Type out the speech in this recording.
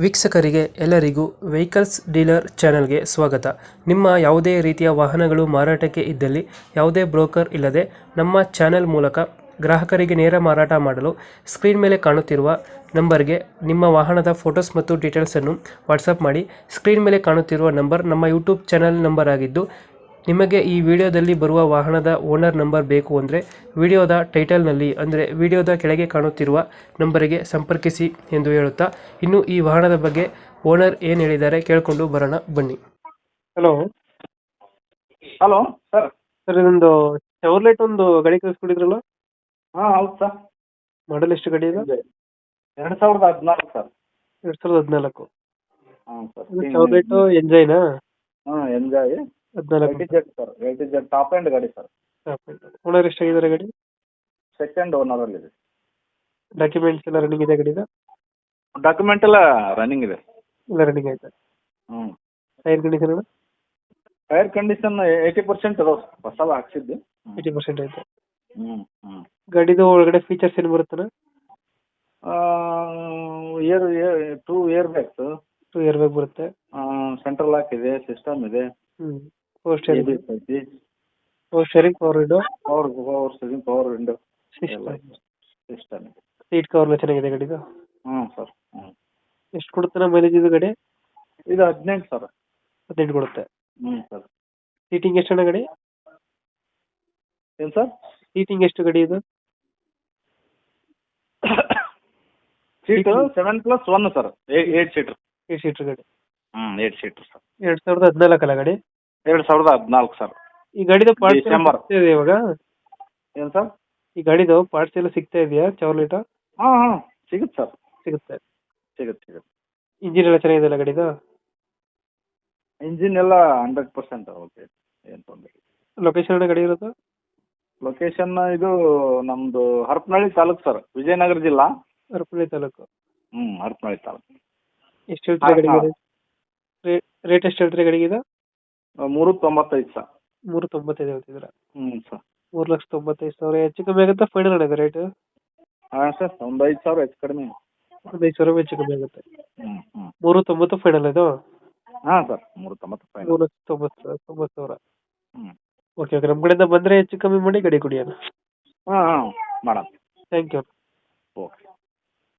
ವೀಕ್ಷಕರಿಗೆ ಎಲ್ಲರಿಗೂ vehicles dealer ಚಾನೆಲ್ಗೆ ಸ್ವಾಗತ. ನಿಮ್ಮ ಯಾವುದೇ ರೀತಿಯ ವಾಹನಗಳು ಮಾರಾಟಕ್ಕೆ ಇದ್ದಲ್ಲಿ ಯಾವುದೇ ಬ್ರೋಕರ್ ಇಲ್ಲದೆ ನಮ್ಮ ಚಾನೆಲ್ ಮೂಲಕ ಗ್ರಾಹಕರಿಗೆ ನೇರ ಮಾರಾಟ ಮಾಡಲು ಸ್ಕ್ರೀನ್ ಮೇಲೆ ಕಾಣುತ್ತಿರುವ ನಂಬರ್ಗೆ ನಿಮ್ಮ ವಾಹನದ ಫೋಟೋಸ್ ಮತ್ತು ಡೀಟೇಲ್ಸನ್ನು ವಾಟ್ಸಪ್ ಮಾಡಿ. ಸ್ಕ್ರೀನ್ ಮೇಲೆ ಕಾಣುತ್ತಿರುವ ನಂಬರ್ ನಮ್ಮ ಯೂಟ್ಯೂಬ್ ಚಾನೆಲ್ ನಂಬರ್ ಆಗಿದ್ದು, ನಿಮಗೆ ಈ ವಿಡಿಯೋದಲ್ಲಿ ಬರುವ ವಾಹನದ ಓನರ್ ನಂಬರ್ ಬೇಕು ಅಂದರೆ ವಿಡಿಯೋದ ಟೈಟಲ್ನಲ್ಲಿ ಅಂದರೆ ವಿಡಿಯೋದ ಕೆಳಗೆ ಕಾಣುತ್ತಿರುವ ನಂಬರಿಗೆ ಸಂಪರ್ಕಿಸಿ ಎಂದು ಹೇಳುತ್ತಾ, ಇನ್ನು ಈ ವಾಹನದ ಬಗ್ಗೆ ಓನರ್ ಏನು ಹೇಳಿದ್ದಾರೆ ಕೇಳಿಕೊಂಡು ಬರೋಣ ಬನ್ನಿ. Hello hello sir. ಸರ್, ಇದೊಂದು ಚಾವ್ಲೆಟ್ ಒಂದು ಗಾಡಿ ಕಳಿಸ್ಕೊಟ್ಟಿದ್ರಲ್ಲ, ಹಾಂ ಹೌದು ಸರ್. ಮಾಡಲ್ ಎಷ್ಟು ಗಾಡಿ ಇದೆ? 2014 ಸರ್. 2014. ಹಾಂ ಸರ್. ಚಾವ್ಲೆಟ್ ಎಂಜಾಯ್ನಾ? ಹಾಂ ಎಂಜಾಯ್ 14. ಸರ್. ಟಾಪ್ ಎಂಡ್ ಗಾಡಿ ಸರ್. ಓನರ್ ಎಷ್ಟಾಗಿದ್ದಾರೆ ಗಾಡಿ? ಸೆಕೆಂಡ್ ಓನರಲ್ಲಿದೆ. ಡಾಕ್ಯುಮೆಂಟ್ಸ್ ಎಲ್ಲ ರನ್ನಿಂಗ್ ಇದೆ ಗಾಡಿದ? ಡಾಕ್ಯುಮೆಂಟ್ ಎಲ್ಲ ರನ್ನಿಂಗ್ ಇದೆ. ಎಲ್ಲ ರನ್ನಿಂಗ್ ಆಯ್ತಾ? ಹ್ಞೂ. Tyre condition? ಟೈರ್ ಕಂಡೀಷನ್ 80% ಇದಾವೆ ಹೊಸದು ಹಾಕ್ಸಿದ್ದು. 80% ಆಯ್ತು. ಹ್ಞೂ ಹ್ಞೂ. ಗಾಡಿದು ಒಳಗಡೆ ಫೀಚರ್ಸ್ ಏನು ಬರುತ್ತಾನೆ? Two year bags, 2 air bag ಬರುತ್ತೆ. ಸೆಂಟ್ರಲ್ ಲಾಕ್ ಇದೆ, ಸಿಸ್ಟಮ್ ಇದೆ, ಪವರ್ ಸ್ಟೇರಿಂಗ್, ABS ಐತಿ, power window, power steering, power window ಎಲ್ಲ ಸಿಸ್ಟಮ್ ಇದೆ. ಸೀಟ್ ಕವರ್ ಎಲ್ಲ ಚೆನ್ನಾಗಿದೆ ಗಾಡಿದು? ಹ್ಞೂ ಸರ್. ಹ್ಞೂ. ಎಷ್ಟು ಕೊಡುತ್ತೆ ಮೈಲೇಜ್ ಇದು ಗಾಡಿ? ಇದು 18 ಸರ್. 18 ಕೊಡುತ್ತೆ. ಹ್ಞೂ ಸರ್. ಸೀಟಿಂಗ್ ಎಷ್ಟು ಅಣ್ಣ ಗಾಡಿ? ಏನು ಸರ್? ಸೀಟಿಂಗ್ ಎಷ್ಟು ಗಾಡಿ ಇದು? Seat 7+1 sir. 8 ಸೀಟ್ರ್. 8 ಸೀಟರ್ ಗಾಡಿ. 8 ಸೀಟ್ರ್ ಸರ್. 2014 ಅಲ್ಲ ಗಾಡಿ? 2014 ಸರ್. ಈ ಗಾಡಿದು ಪಾರ್ಟ್ಸ್ ಡಿಸೆಂಬರ್. ಸಿಗ್ತಾ ಇದೆ ಇವಾಗ? ಏನು ಸರ್? ಈ ಗಾಡಿದು ಪಾರ್ಟ್ಸ್ ಎಲ್ಲ ಸಿಗ್ತಾ ಇದೆಯಾ ಚಾವ್ಲೆಟ್? ಹಾಂ ಹಾಂ ಸಿಗುತ್ತೆ ಸರ್. ಸಿಗುತ್ತೆ. ಸಿಗುತ್ತೆ. ಇಂಜಿನ್ ಎಲ್ಲ ಚೆನ್ನಾಗಿದೆ ಗಾಡಿದು? ಇಂಜಿನ್ ಎಲ್ಲ 100% ಓಕೆ, ಏನು ತೊಂದರೆ ಇಲ್ಲ. ಲೊಕೇಶನ್ ಗಾಡಿ ಇರೋದು? ಲೊಕೇಶನ್ ಇದು ನಮ್ಮದು ಹರಪನಹಳ್ಳಿ ತಾಲೂಕು ಸರ್, ವಿಜಯನಗರ ಜಿಲ್ಲಾ. ಹರಪನಹಳ್ಳಿ ತಾಲೂಕು. ಹರಪನಹಳ್ಳಿ ತಾಲೂಕು. ಎಷ್ಟು ಹೇಳ್ತೀರಾ ಗಾಡಿಗೆ? ರೇಟ್ ಎಷ್ಟು ಹೇಳ್ತೀರಾ ಗಾಡಿಗೆ ಇದು? 395 ಸರ್. 395 ಹೇಳ್ತಿದ್ದೀರಾ? ಸರ್. 3,95,000 ಹೆಚ್ಚು ಕಮ್ಮಿ ಆಗುತ್ತಾ ಫೈನಲ್ ಆಗಿದೆ ರೇಟ್? ಹಾಂ ಸರ್, ಒಂದು 5,000 ಹೆಚ್ಚು ಕಡಿಮೆ. ಒಂದು 5,000 ಹೆಚ್ಚು ಕಮ್ಮಿ ಆಗುತ್ತೆ. 390 ಫೈನಲ್ ಇದು? ಹಾಂ ಸರ್, 390 ಫೈನಲ್. 3,90,000. ಓಕೆ ಓಕೆ, ನಮ್ಮ ಕಡೆಯಿಂದ ಬಂದರೆ ಹೆಚ್ಚು ಕಮ್ಮಿ ಮಾಡಿ ಗಾಡಿ ಕೊಡಿ ಅಣ್ಣ. ಹಾಂ ಮಾಡೋಣ. Thank you. ಓಕೆ.